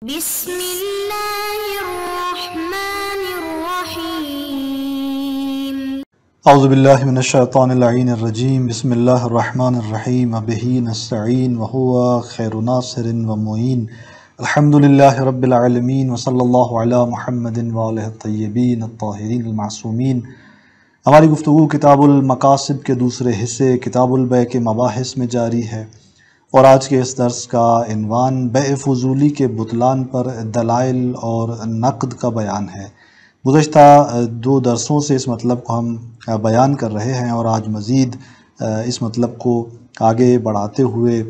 بسم اللہ الرحمن الرحیم اعوذ باللہ من الشیطان اللعین الرجیم بسم اللہ الرحمن الرحیم بہ نستعین وہو خیر ناصر ومعین الحمدللہ رب العالمین وصلی اللہ علی محمد وآلہ الطیبین الطاہرین المعصومین۔ ہماری گفتگو کتاب المقاصد کے دوسرے حصے کتاب البیع کے مباحث میں جاری ہے، اور آج کے اس درس کا عنوان بیع فضولی کے بطلان پر دلائل اور نقد کا بیان ہے۔ گزشتہ دو درسوں سے اس مطلب کو ہم بیان کر رہے ہیں، اور آج مزید اس مطلب کو آگے بڑھاتے ہوئے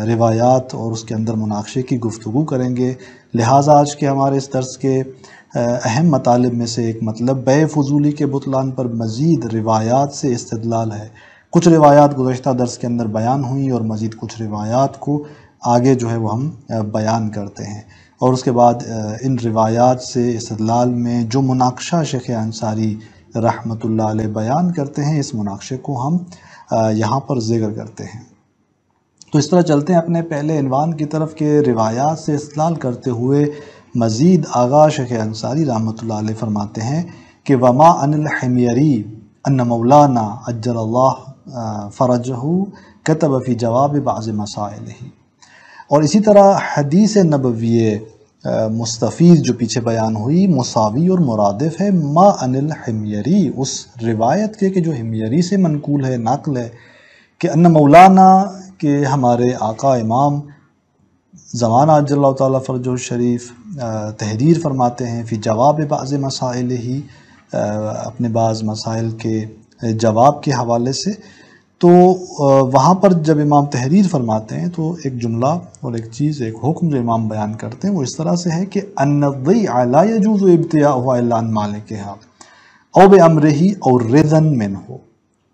روایات اور اس کے اندر مناقشے کی گفتگو کریں گے۔ لہٰذا آج کے ہمارے اس درس کے اہم مطالب میں سے ایک مطلب بیع فضولی کے بطلان پر مزید روایات سے استدلال ہے۔ کچھ روایات گزشتہ درس کے اندر بیان ہوئیں، اور مزید کچھ روایات کو آگے جو ہے وہ ہم بیان کرتے ہیں، اور اس کے بعد ان روایات سے استدلال میں جو مناقشہ شیخ انصاری رحمۃ اللہ علیہ بیان کرتے ہیں، اس مناقشے کو ہم یہاں پر ذکر کرتے ہیں۔ تو اس طرح چلتے ہیں اپنے پہلے عنوان کی طرف کہ روایات سے استدلال کرتے ہوئے مزید آغا شیخ انصاری رحمۃ اللہ علیہ فرماتے ہیں کہ وما ان الحمیری ان مولانا عجل اللہ فرجہ کتب فی جواب بعض مسائلہ، اور اسی طرح حدیث نبوی مستفیض جو پیچھے بیان ہوئی مساوی اور مرادف ہے ما ان الحمیری، اس روایت کے کہ جو حمیری سے منقول ہے، نقل ہے، کہ ان مولانا کہ ہمارے آقا امام زمانہ عجل اللہ تعالیٰ فرجہ الشریف تحریر فرماتے ہیں فی جواب بعض مسائلہ، اپنے بعض مسائل کے جواب کے حوالے سے۔ تو وہاں پر جب امام تحریر فرماتے ہیں تو ایک جملہ اور ایک چیز، ایک حکم جو امام بیان کرتے ہیں وہ اس طرح سے ہے کہ ان الضیع لا یجوز ابتیاؤہ الا عن مالکہا او بامرہ او رضا منہ،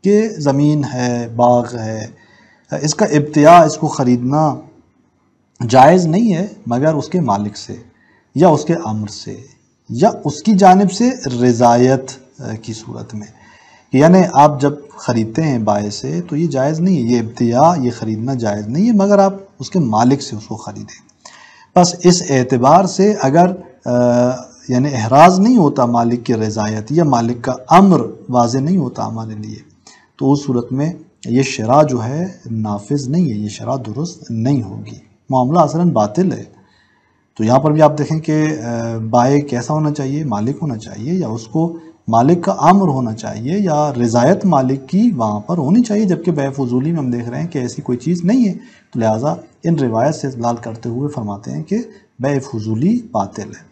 کہ زمین ہے، باغ ہے، اس کا ابتیاء، اس کو خریدنا جائز نہیں ہے مگر اس کے مالک سے یا اس کے امر سے یا اس کی جانب سے رضایت کی صورت میں، یعنی آپ جب خریدتے ہیں بائع سے تو یہ جائز نہیں ہے، یہ ابتیاء، یہ خریدنا جائز نہیں ہے مگر آپ اس کے مالک سے اس کو خریدیں۔ بس اس اعتبار سے اگر یعنی احراز نہیں ہوتا مالک کی رضایت یا مالک کا امر واضح نہیں ہوتا ہمارے لیے، تو اس صورت میں یہ شرع جو ہے نافذ نہیں ہے، یہ شرع درست نہیں ہوگی، معاملہ اصلاً باطل ہے۔ تو یہاں پر بھی آپ دیکھیں کہ بائع کیسا ہونا چاہیے، مالک ہونا چاہیے، یا اس کو مالک کا امر ہونا چاہیے یا رضایت مالک کی وہاں پر ہونی چاہیے، جبکہ بیع فضولی میں ہم دیکھ رہے ہیں کہ ایسی کوئی چیز نہیں ہے۔ تو لہٰذا ان روایت سے استدلال کرتے ہوئے فرماتے ہیں کہ بیع فضولی باطل ہے۔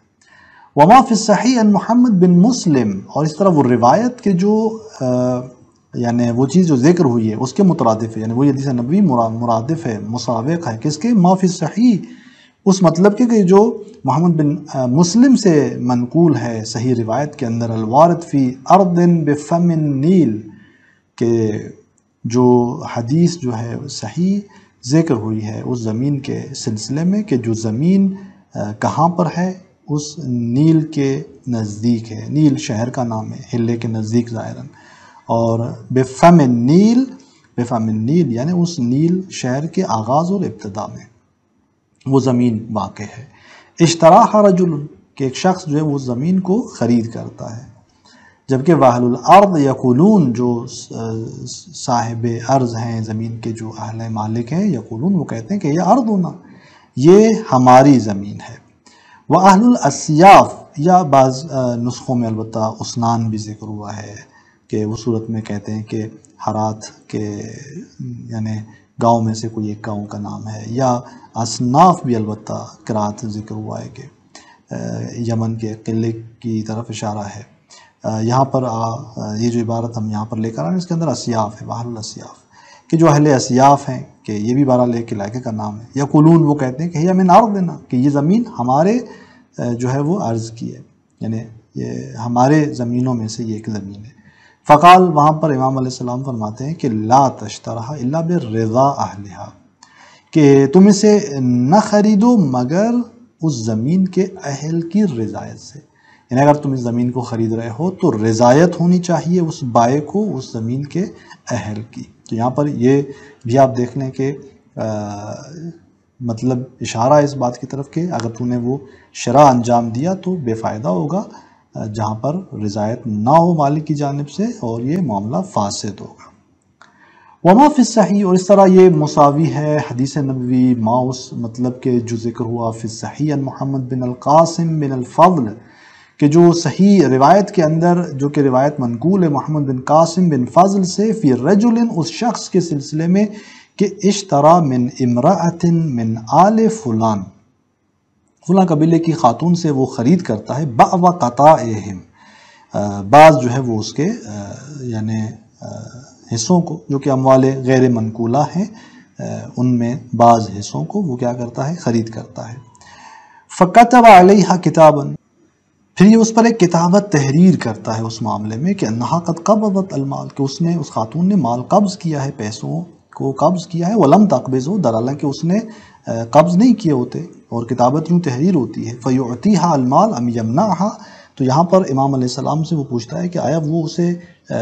وما فی الصحیح عن محمد بن مسلم، اور اس طرح وہ روایت کے جو یعنی وہ چیز جو ذکر ہوئی ہے اس کے مترادف ہے، یعنی وہی حدیث نبوی مرادف ہے، مسابق ہے کس کے؟ ما فی الصحیح، اس مطلب کے کہ جو محمد بن مسلم سے منقول ہے صحیح روایت کے اندر، الوارد فی ارض بفم النیل، کہ جو حدیث جو ہے صحیح ذکر ہوئی ہے اس زمین کے سلسلے میں کہ جو زمین کہاں پر ہے، اس نیل کے نزدیک ہے، نیل شہر کا نام ہے، حلے کے نزدیک ظاہراً، اور بفم النیل، بفم النیل یعنی اس نیل شہر کے آغاز اور ابتدا میں وہ زمین واقع ہے۔ اشتراها رجل، کہ ایک شخص جو ہے وہ زمین کو خرید کرتا ہے، جبکہ واہل الارض یقولون، جو صاحب ارض ہیں، زمین کے جو اہل مالک ہیں، یقولون وہ کہتے ہیں کہ یہ ارضنا، یہ ہماری زمین ہے۔ واہل الاسیاف، یا بعض نسخوں میں البتہ اسنان بھی ذکر ہوا ہے کہ وہ صورت میں کہتے ہیں کہ ہرات کے یعنی گاؤں میں سے کوئی ایک گاؤں کا نام ہے، یا اصناف بھی البتہ قرات ذکر ہوا ہے کہ یمن کے قلعے کی طرف اشارہ ہے۔ یہاں پر یہ جو عبارت ہم یہاں پر لے کر آئے ہیں اس کے اندر اسیاف ہے، واہل الاسیاف، کہ جو اہل اسیاف ہیں، کہ یہ بھی بہرحال ایک علاقے کا نام ہے۔ یقولون وہ کہتے ہیں کہ ہی من ارضنا، کہ یہ زمین ہمارے جو ہے وہ عرض کی ہے، یعنی یہ ہمارے زمینوں میں سے یہ ایک زمین ہے۔ فقال، وہاں پر امام علیہ السلام فرماتے ہیں کہ لا تشترہ الا برضا اہلہا، کہ تم اسے نہ خریدو مگر اس زمین کے اہل کی رضایت سے، یعنی اگر تم اس زمین کو خرید رہے ہو تو رضایت ہونی چاہیے اس بائع کو اس زمین کے اہل کی۔ تو یہاں پر یہ بھی آپ دیکھ لیں کہ مطلب اشارہ ہے اس بات کی طرف کہ اگر تو نے وہ شرع انجام دیا تو بے فائدہ ہوگا جہاں پر رضایت نہ ہو مالک کی جانب سے، اور یہ معاملہ فاسد ہوگا۔ وما فی الصحیح، اور اس طرح یہ مساوی ہے حدیث نبوی ما اس مطلب کہ جو ذکر ہوا فی الصحیح عن محمد بن القاسم بن الفضل، کہ جو صحیح روایت کے اندر جو کہ روایت منقول ہے محمد بن قاسم بن فضل سے، فی رجل اس شخص کے سلسلے میں کہ اشترا من امرأۃ من آل فلان، فلاں قبیلے کی خاتون سے وہ خرید کرتا ہے، بعض قطائہم، بعض جو ہے وہ اس کے یعنی حصوں کو جو کہ اموال غیر منقولہ ہیں ان میں بعض حصوں کو وہ کیا کرتا ہے، خرید کرتا ہے۔ فکتب علیہا کتابا، پھر یہ اس پر ایک کتابت تحریر کرتا ہے اس معاملے میں کہ انہا قد قبضت المال، کہ اس نے، اس خاتون نے مال قبض کیا ہے، پیسوں کو قبض کیا ہے، ولم تقبضہ، در حالانکہ اس نے قبض نہیں کیے ہوتے، اور کتابت یوں تحریر ہوتی ہے۔ فیعطیہا المال ام یمنعہا، تو یہاں پر امام علیہ السلام سے وہ پوچھتا ہے کہ آیا وہ اسے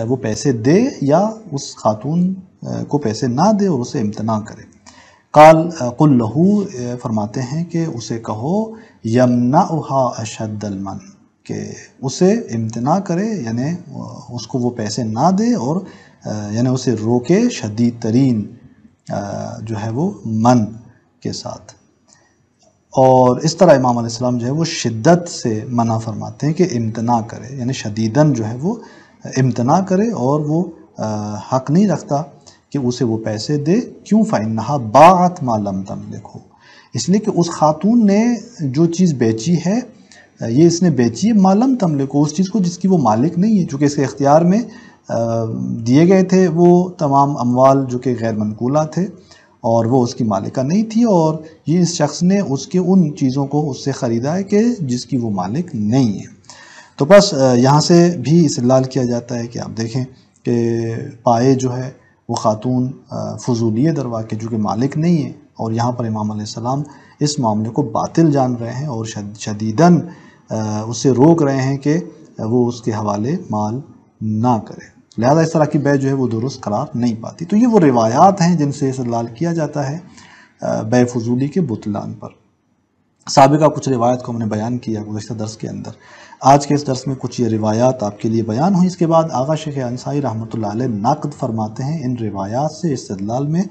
وہ پیسے دے یا اس خاتون کو پیسے نہ دے اور اسے امتناع کرے۔ قل لہو، فرماتے ہیں کہ اسے کہو یمنعہا اشد المنع، کہ اسے امتناع کرے، یعنی اس کو وہ پیسے نہ دے، اور یعنی اسے روکے شدید ترین جو ہے وہ من کے ساتھ۔ اور اس طرح امام علیہ السلام جو ہے وہ شدت سے منع فرماتے ہیں کہ امتناع کرے، یعنی شدیداً جو ہے وہ امتناع کرے، اور وہ حق نہیں رکھتا کہ اسے وہ پیسے دے۔ کیوں؟ فَإِنَّهَا بَاعَتْ مَا لَمْ تَمْلِكُ، اس لیے کہ اس خاتون نے جو چیز بیچی ہے، یہ اس نے بیچی ہے ما لم تملک، اس چیز کو جس کی وہ مالک نہیں ہے، چونکہ اس کے اختیار میں دیے گئے تھے وہ تمام اموال جو کہ غیر منقولہ تھے، اور وہ اس کی مالکہ نہیں تھی، اور یہ اس شخص نے اس کے ان چیزوں کو اس سے خریدا ہے کہ جس کی وہ مالک نہیں ہے۔ تو بس یہاں سے بھی استدلال کیا جاتا ہے کہ آپ دیکھیں کہ پائے جو ہے وہ خاتون فضولیہ دروا کے جو کہ مالک نہیں ہے، اور یہاں پر امام علیہ السلام اس معاملے کو باطل جان رہے ہیں اور شدیداً اسے روک رہے ہیں کہ وہ اس کے حوالے مال نہ کرے، لہذا اس طرح کی بیع جو ہے وہ درست قرار نہیں پاتی۔ تو یہ وہ روایات ہیں جن سے استدلال کیا جاتا ہے بیع فضولی کے بطلان پر۔ سابقہ کچھ روایت کو ہم نے بیان کیا گزشتہ درس کے اندر، آج کے اس درس میں کچھ یہ روایات آپ کے لیے بیان ہوئی۔ اس کے بعد آغا شیخ انصاری رحمۃ اللہ علیہ نقد فرماتے ہیں ان روایات سے، استدلال میں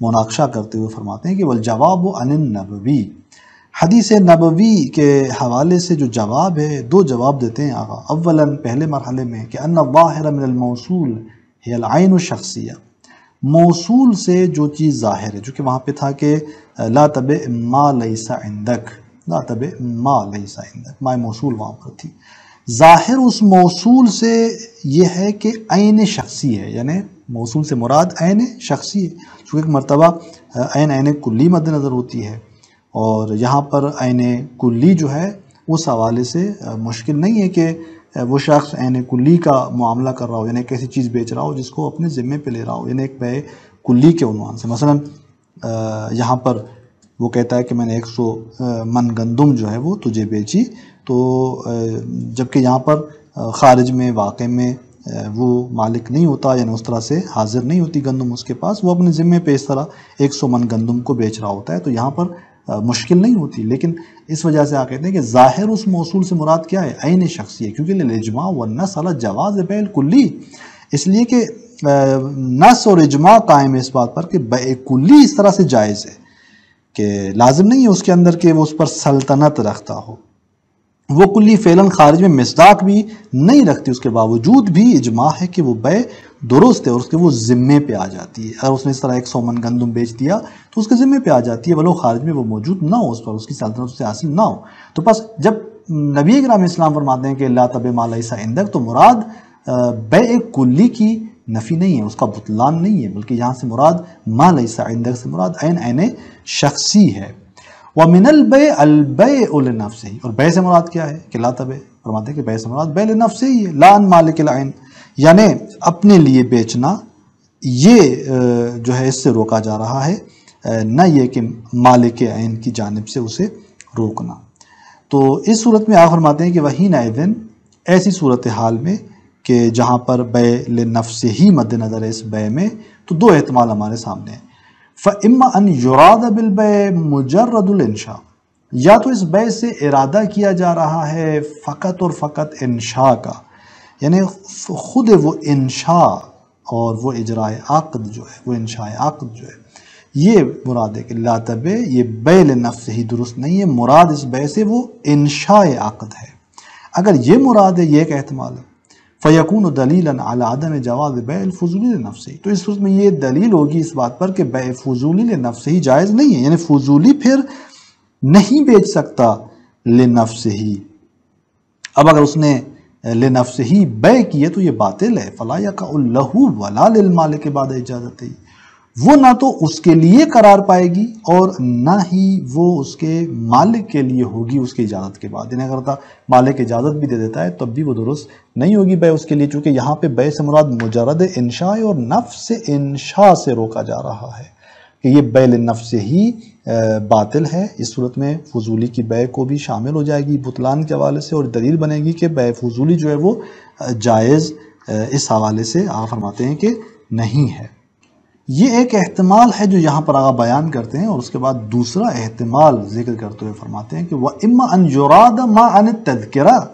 مناقشہ کرتے ہوئے فرماتے ہیں کہ والجواب عن النبوی، حدیث نبوی کے حوالے سے جو جواب ہے، دو جواب دیتے ہیں آغا۔ اولاً پہلے مرحلے میں کہ ان الظاہر من الموصول ہے العین الشخصیہ، موصول سے جو چیز ظاہر ہے، جو کہ وہاں پہ تھا کہ لا تبع ما لیس عندک، لا تبع ما لیس عندک، ما موصول وہاں پر تھی۔ ظاہر اس موصول سے یہ ہے کہ عین شخصی ہے، یعنی موصول سے مراد عین شخصی ہے، چونکہ ایک مرتبہ عین کلی مد نظر ہوتی ہے، اور یہاں پر عین کلی جو ہے اس حوالے سے مشکل نہیں ہے کہ وہ شخص عین کلی کا معاملہ کر رہا ہو، یعنی ایک ایسی چیز بیچ رہا ہو جس کو اپنے ذمے پہ لے رہا ہو، یعنی ایک بیع کلی کے عنوان سے۔ مثلا یہاں پر وہ کہتا ہے کہ میں نے 100 من گندم جو ہے وہ تجھے بیچی، تو جبکہ یہاں پر خارج میں واقع میں وہ مالک نہیں ہوتا، یعنی اس طرح سے حاضر نہیں ہوتی گندم اس کے پاس، وہ اپنے ذمے پہ اس طرح 100 من گندم کو بیچ رہا ہوتا ہے، تو یہاں پر مشکل نہیں ہوتی۔ لیکن اس وجہ سے آپ کہتے ہیں کہ ظاہر اس موصول سے مراد کیا ہے؟ عین شخصی ہے، کیونکہ للاجماع والنص علی جواز بیع الکلی، اس لیے کہ نص اور اجماع قائم ہے اس بات پر کہ بیع کلی اس طرح سے جائز ہے، کہ لازم نہیں ہے اس کے اندر کہ وہ اس پر سلطنت رکھتا ہو، وہ کلی فعلاً خارج میں مصداق بھی نہیں رکھتی، اس کے باوجود بھی اجماع ہے کہ وہ بیع درست ہے اور اس کے وہ ذمے پہ آ جاتی ہے۔ اگر اس نے اس طرح 100 من گندم بیچ دیا تو اس کے ذمے پہ آ جاتی ہے، ولو خارج میں وہ موجود نہ ہو، اس پر اس کی سلطنت اس سے حاصل نہ ہو۔ تو بس جب نبی اکرم اسلام فرماتے ہیں کہ لا تبع ما لیس عندک، تو مراد بیع کلی کی نفی نہیں ہے، اس کا بطلان نہیں ہے، بلکہ یہاں سے مراد ما لیس عندک سے مراد عین شخصی ہے۔ وَمِنَ الْبَيْعِ الْبَيْعُ لِنَفْسِهِ، اور بیع سے مراد کیا ہے کہ لا تبع، فرماتے ہیں کہ بیع سے مراد بیع لنفسه ہی ہے، لا عن مالک العین، یعنی اپنے لیے بیچنا، یہ جو ہے اس سے روکا جا رہا ہے، نہ یہ کہ مالک عین کی جانب سے اسے روکنا۔ تو اس صورت میں آپ فرماتے ہیں کہ وَحِينَئِذٍ، ایسی صورتحال میں کہ جہاں پر بیع لنفسه ہی مد نظر ہے اس بیع میں، تو دو احتمال ہمارے سامنے ہیں۔ فَإِمَّا أَن يُرَادَ بِالْبَيْعِ مُجَرَّدُ الْإِنشَاء، یا تو اس بیع سے ارادہ کیا جا رہا ہے فقط اور فقط انشاء کا، یعنی خود وہ انشاء اور وہ اجراء عقد جو ہے، وہ انشاء عقد جو ہے، یہ مراد ہے کہ لا تبع، یہ بیع لنفس ہی درست نہیں ہے، مراد اس بیع سے وہ انشاء عقد ہے۔ اگر یہ مراد ہے، یہ ایک احتمال ہے، فَيَكُونُ دَلِيلًا عَلَى عَدَمِ جَوَازِ بَيْعِ الْفُضُولِ لِنَفْسِهِ، تو اس صورت میں یہ دلیل ہوگی اس بات پر کہ بیع فضولی لنفسہی جائز نہیں ہے، یعنی فضولی پھر نہیں بیچ سکتا لنفسہی۔ اب اگر اس نے لنفسہی بیع کیے تو یہ باطل ہے، فَلَا يَقَعُ لَهُ وَلَا لِلْمَالِكِ بَعْدَ اِجَازَتِهِ، وہ نہ تو اس کے لیے قرار پائے گی اور نہ ہی وہ اس کے مالک کے لیے ہوگی اس کی اجازت کے بعد، یعنی اگر مالک اجازت بھی دے دیتا ہے تب بھی وہ درست نہیں ہوگی بیع اس کے لیے، چونکہ یہاں پہ بیع سے مراد مجرد انشاء اور نفس انشاء سے روکا جا رہا ہے کہ یہ بیع للنفس ہی باطل ہے۔ اس صورت میں فضولی کی بیع کو بھی شامل ہو جائے گی بطلان کے حوالے سے، اور دلیل بنے گی کہ بیع فضولی جو ہے وہ جائز اس حوالے سے آپ فرماتے ہیں کہ نہیں ہے۔ یہ ایک احتمال ہے جو یہاں پر آگا بیان کرتے ہیں، اور اس کے بعد دوسرا احتمال ذکر کرتے ہوئے فرماتے ہیں کہ وَإِمَّا أَن يُرَادَ مَا عَنِ التَّذْكِرَةِ،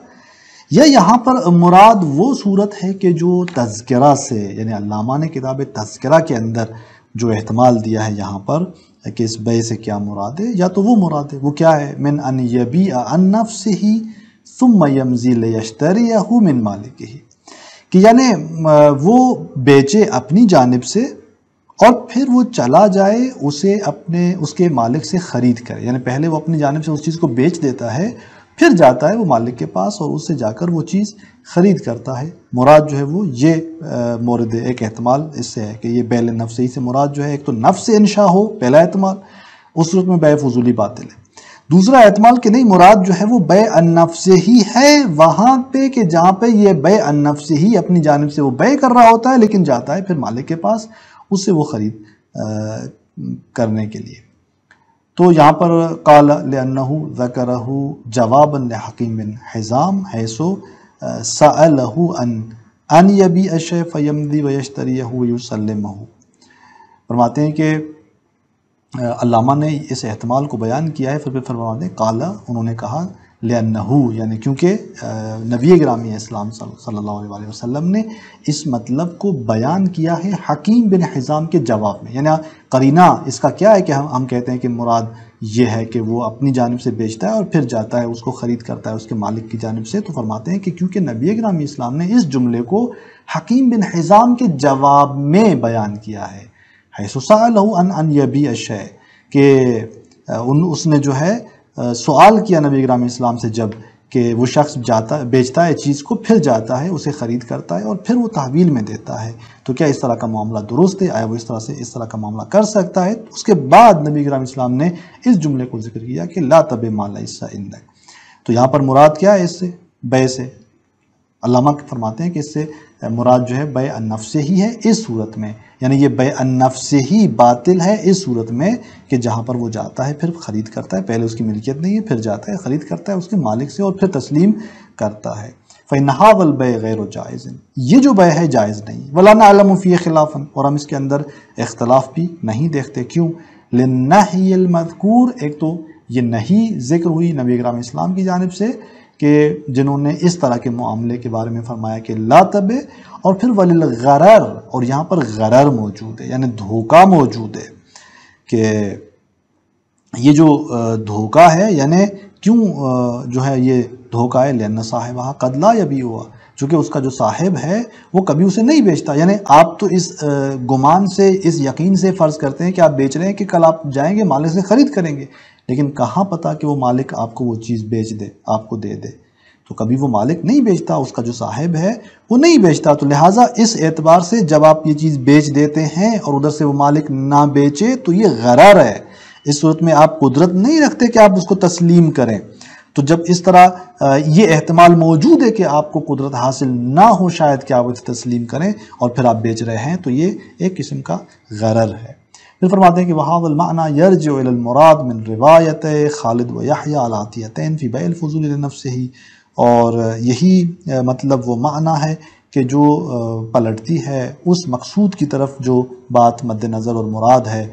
یا یہاں پر مراد وہ صورت ہے کہ جو تذکرہ سے، یعنی علامہ نے کتاب تذکرہ کے اندر جو احتمال دیا ہے یہاں پر کہ اس بیع سے کیا مراد ہے، یا تو وہ مراد ہے، وہ کیا ہے، مِنْ أَن يَبِيعَ عَن نَفْسِهِ ثُمَّ يَمْضِي لِيَشْتَرِيَهُ مِنْ مَالِكِهِ، کہ یعنی وہ بیچے اپنی جانب سے اور پھر وہ چلا جائے اسے اس کے مالک سے خرید کرے، یعنی پہلے وہ اپنی جانب سے اس چیز کو بیچ دیتا ہے، پھر جاتا ہے وہ مالک کے پاس اور اس سے جا کر وہ چیز خرید کرتا ہے۔ مراد جو ہے وہ یہ مورد ایک احتمال اس سے ہے کہ یہ بیع لنفسہی سے مراد جو ہے ایک تو نفس انشاء ہو، پہلا احتمال، اس صورت میں بیع فضولی باطل ہے۔ دوسرا احتمال کہ نہیں، مراد جو ہے وہ بیع النفس ہی ہے، وہاں پہ کہ جہاں پہ یہ بیع النفس ہی اپنی جانب سے وہ بیع کر رہا ہوتا ہے لیکن جاتا ہے پھر مالک کے پاس اس سے وہ خرید کرنے کے لیے۔ تو یہاں پر قال لأنه ذکرہ جوابا لحکیم بن حزام حیث سألہ ان یبیع الشیء فیمضی ویشتریہ ویسلمہ، فرماتے ہیں کہ علامہ نے اس احتمال کو بیان کیا ہے، پھر فرماتے ہیں قال، انہوں نے کہا، لأنہ، یعنی کیونکہ نبی گرامی اسلام صلی اللہ علیہ وسلم نے اس مطلب کو بیان کیا ہے حکیم بن حزام کے جواب میں، یعنی قرینہ اس کا کیا ہے کہ ہم کہتے ہیں کہ مراد یہ ہے کہ وہ اپنی جانب سے بیچتا ہے اور پھر جاتا ہے اس کو خرید کرتا ہے اس کے مالک کی جانب سے، تو فرماتے ہیں کہ کیونکہ نبی گرامی اسلام نے اس جملے کو حکیم بن حزام کے جواب میں بیان کیا ہے، حیث سألہ ان یبیع الشیء، کہ اس نے جو ہے سوال کیا نبی گرامی اسلام سے جب کہ وہ شخص بیچتا ہے چیز کو، پھر جاتا ہے اسے خرید کرتا ہے اور پھر وہ تحویل میں دیتا ہے، تو کیا اس طرح کا معاملہ درست ہے، آیا وہ اس طرح کا معاملہ کر سکتا ہے؟ اس کے بعد نبی گرامی اسلام نے اس جملے کو ذکر کیا کہ لا تبع ما لیس عندک، تو یہاں پر مراد کیا ہے اس سے، بیع سے؟ علامہ فرماتے ہیں کہ اس سے مراد جو ہے بیع النفس ہی ہے اس صورت میں، یعنی یہ بیع النفس ہی باطل ہے اس صورت میں کہ جہاں پر وہ جاتا ہے پھر خرید کرتا ہے، پہلے اس کی ملکیت نہیں ہے، پھر جاتا ہے خرید کرتا ہے اس کے مالک سے اور پھر تسلیم کرتا ہے۔ فَإِنَّ هَذَا الْبَيْعَ غَيْرُ جَائِزٍ، یہ جو بیع ہے جائز نہیں، وَلَا نَعْلَمُ فِيهِ خِلَافًا، اور ہم اس کے اندر اختلاف بھی نہیں دیکھتے، کیوں؟ لِلنَّهْيِ الْمَذْكُورِ، ایک تو یہ نہیں ذکر ہوئی نبی اکرم اسلام کی جانب سے کہ جنہوں نے اس طرح کے معاملے کے بارے میں فرمایا کہ لا تبع، اور پھر وَلِلْغَرَرِ، اور یہاں پر غرر موجود ہے، یعنی دھوکہ موجود ہے، کہ یہ جو دھوکہ ہے، یعنی کیوں جو ہے یہ دھوکہ ہے، لأن صاحبہ قد لا یبیعہ، چونکہ اس کا جو صاحب ہے وہ کبھی اسے نہیں بیچتا، یعنی آپ تو اس گمان سے، اس یقین سے فرض کرتے ہیں کہ آپ بیچ رہے ہیں کہ کل آپ جائیں گے مالک سے خرید کریں گے، لیکن کہاں پتہ کہ وہ مالک آپ کو وہ چیز بیچ دے، آپ کو دے دے، تو کبھی وہ مالک نہیں بیچتا، اس کا جو صاحب ہے وہ نہیں بیچتا، تو لہٰذا اس اعتبار سے جب آپ یہ چیز بیچ دیتے ہیں اور ادھر سے وہ مالک نہ بیچے تو یہ غرر ہے، اس صورت میں آپ قدرت نہیں رکھتے کہ آپ اس کو تسلیم کریں، تو جب اس طرح یہ احتمال موجود ہے کہ آپ کو قدرت حاصل نہ ہو شاید کہ آپ اسے تسلیم کریں اور پھر آپ بیچ رہے ہیں، تو یہ ایک قسم کا غرر ہے۔ پھر فرماتے ہیں کہ وَهَذَا الْمَعْنَى يَرْجِعُ إِلَى الْمُرَادِ مِنْ رِوَایَتِ خالد وَيَحْيَى الْعَاطِیَتَيْنِ فِي بَيْعِ الْفُضُولِ لِنَفْسِهِ، اور یہی مطلب وہ معنی ہے کہ جو پلٹتی ہے اس مقصود کی طرف جو بات مد نظر اور مراد ہے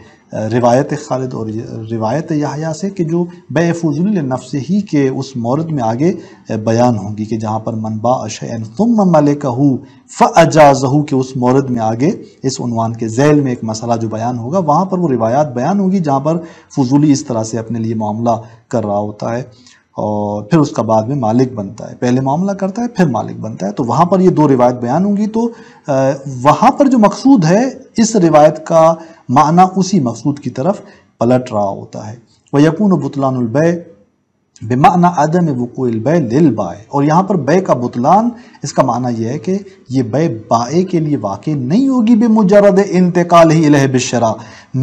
روایت خالد اور روایت یحییٰ سے، کہ جو بیع فضول لنفس ہی کے اس مورد میں آگے بیان ہوگی، کہ جہاں پر من باع شیئا ثم ملکہ فاجازہ کے اس مورد میں آگے اس عنوان کے ذیل میں ایک مسئلہ جو بیان ہوگا، وہاں پر وہ روایات بیان ہوگی جہاں پر فضولی اس طرح سے اپنے لیے معاملہ کر رہا ہوتا ہے اور پھر اس کا بعد میں مالک بنتا ہے، پہلے معاملہ کرتا ہے پھر مالک بنتا ہے، تو وہاں پر یہ دو روایت بیان ہوں گی، تو وہاں پر جو مقصود ہے اس روایت کا معنی اسی مقصود کی طرف پلٹ رہا ہوتا ہے۔ وَيَكُونُ بُطْلَانُ الْبَيْعِ بِمَعْنَى عَدَمِ وُقُوعِ الْبَيْعِ لِلْبَائِعِ، اور یہاں پر بے کا بطلان اس کا معنی یہ ہے کہ یہ بے بائع کے لیے واقع نہیں ہوگی بمجرد انتقالہ الیہ بالشراء،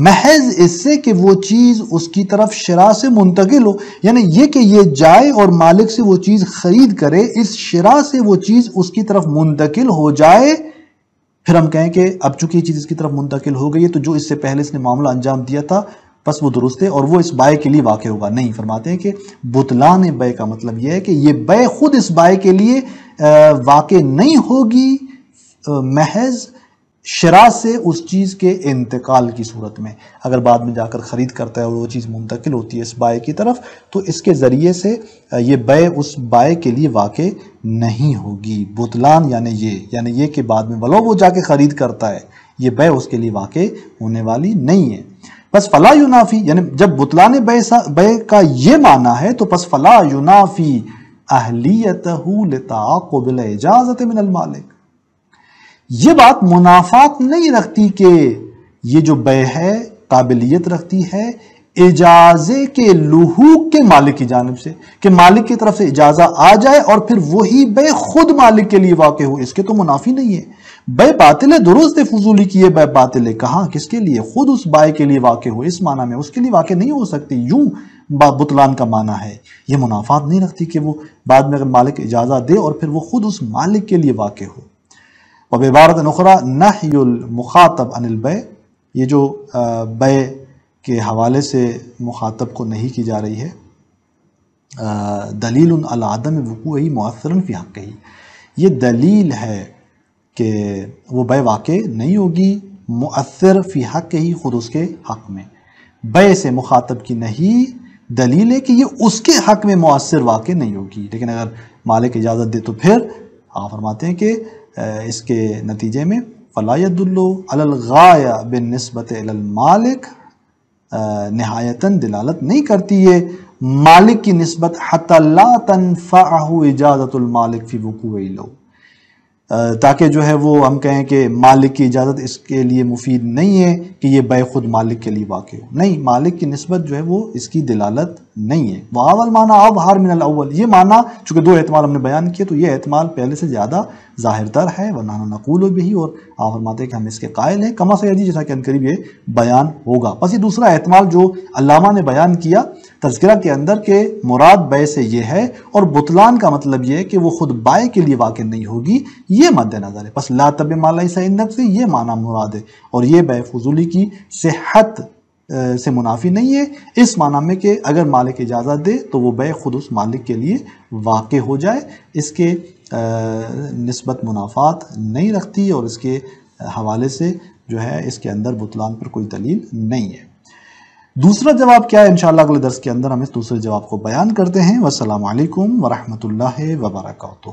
محض اس سے کہ وہ چیز اس کی طرف شراء سے منتقل ہو، یعنی یہ کہ یہ جائے اور مالک سے وہ چیز خرید کرے، اس شراء سے وہ چیز اس کی طرف منتقل ہو جائے، پھر ہم کہیں کہ اب چونکہ یہ چیز اس کی طرف منتقل ہو گئی ہے تو جو اس سے پہلے اس نے معاملہ انجام دیا تھا بس وہ درست ہے اور وہ اس بائع کے لیے واقع ہوگا۔ نہیں، فرماتے ہیں کہ بطلان بے کا مطلب یہ ہے کہ یہ بے خود اس بائع کے لیے واقع نہیں ہوگی محض شراء سے اس چیز کے انتقال کی صورت میں، اگر بعد میں جا کر خرید کرتا ہے اور وہ چیز منتقل ہوتی ہے اس بائع کی طرف تو اس کے ذریعے سے یہ بے اس بائع کے لیے واقع نہیں ہوگی۔ بطلان یعنی یہ کہ بعد میں ولو وہ جا کے خرید کرتا ہے یہ بے اس کے لیے واقع ہونے والی نہیں ہے۔ پس فلا ینافی، یعنی جب بطلان بے کا یہ معنی ہے تو پس فلا ینافی اہلیتہ لتعاقب الاجازت من المالک، یہ بات منافات نہیں رکھتی کہ یہ جو بے ہے قابلیت رکھتی ہے اجازے کے لحوق کے مالک کی جانب سے، کہ مالک کی طرف سے اجازہ آ جائے اور پھر وہی بے خود مالک کے لیے واقع ہو، اس کے تو منافی نہیں ہے۔ بے باطل ہے، درست فضولی کی ہے، بے باطل ہے، کہاں کس کے لیے؟ خود اس بائع کے لیے واقع ہو، اس معنی میں اس کے لیے واقع نہیں ہو سکتی، یوں بطلان کا معنی ہے۔ یہ منافات نہیں رکھتی کہ وہ بعد میں اگر مالک اجازہ دے اور پھر وہ خود اس مالک کے لیے واقع ہو۔ وبعبارت اخرى نہی المخاطب عن البیع، یہ جو بیع کے حوالے سے مخاطب کو نہیں کی جا رہی ہے، دلیل علی عدم وقوعہ مؤثر فی حقہ، یہ دلیل ہے کہ وہ بیع واقع نہیں ہوگی مؤثر فی حقہ، خود اس کے حق میں۔ بیع سے مخاطب کی نہیں دلیل ہے کہ یہ اس کے حق میں مؤثر واقع نہیں ہوگی، لیکن اگر مالک اجازت دے تو پھر آپ فرماتے ہیں کہ اس کے نتیجے میں فلا يدل علی الغایہ بالنسبت الی المالک، نہایتاً دلالت نہیں کرتی یہ مالک کی نسبت حتی لا تنفعہ اجازت المالک فی وقوع لو، تاکہ جو ہے وہ ہم کہیں کہ مالک کی اجازت اس کے لیے مفید نہیں ہے کہ یہ بیع خود مالک کے لیے واقع ہو، نہیں، مالک کی نسبت جو ہے وہ اس کی دلالت نہیں ہے۔ وَأَوَّلُ معنی اظہر من الاول، یہ معنی چونکہ دو احتمال ہم نے بیان کیے تو یہ احتمال پہلے سے زیادہ ظاہر تر ہے، وَنَحْنُ نَقُولُ بِهِ، اور آپ فرماتے ہیں کہ ہم اس کے قائل ہیں، کما سیأتی، جیسا کہ عنقریب یہ بیان ہوگا۔ بس یہ دوسرا احتمال جو علامہ نے بیان کیا تذکرہ کے اندر کہ مراد بیع سے یہ ہے اور بطلان کا مطلب یہ ہے کہ وہ خود بائع کے لیے واقع نہیں ہوگی، یہ مد نظر ہے۔ پس لا تبع ما لیس عندک سے یہ معنی مراد ہے، اور یہ بیع فضولی کی صحت سے منافی نہیں ہے اس معنی میں کہ اگر مالک اجازت دے تو وہ بیع خود اس مالک کے لیے واقع ہو جائے، اس کے نسبت منافات نہیں رکھتی اور اس کے حوالے سے جو ہے اس کے اندر بطلان پر کوئی دلیل نہیں ہے۔ دوسرا جواب کیا ہے؟ انشاءاللہ اگلے درس کے اندر ہم اس دوسرے جواب کو بیان کرتے ہیں۔ والسلام علیکم ورحمۃ اللہ وبرکاتہ۔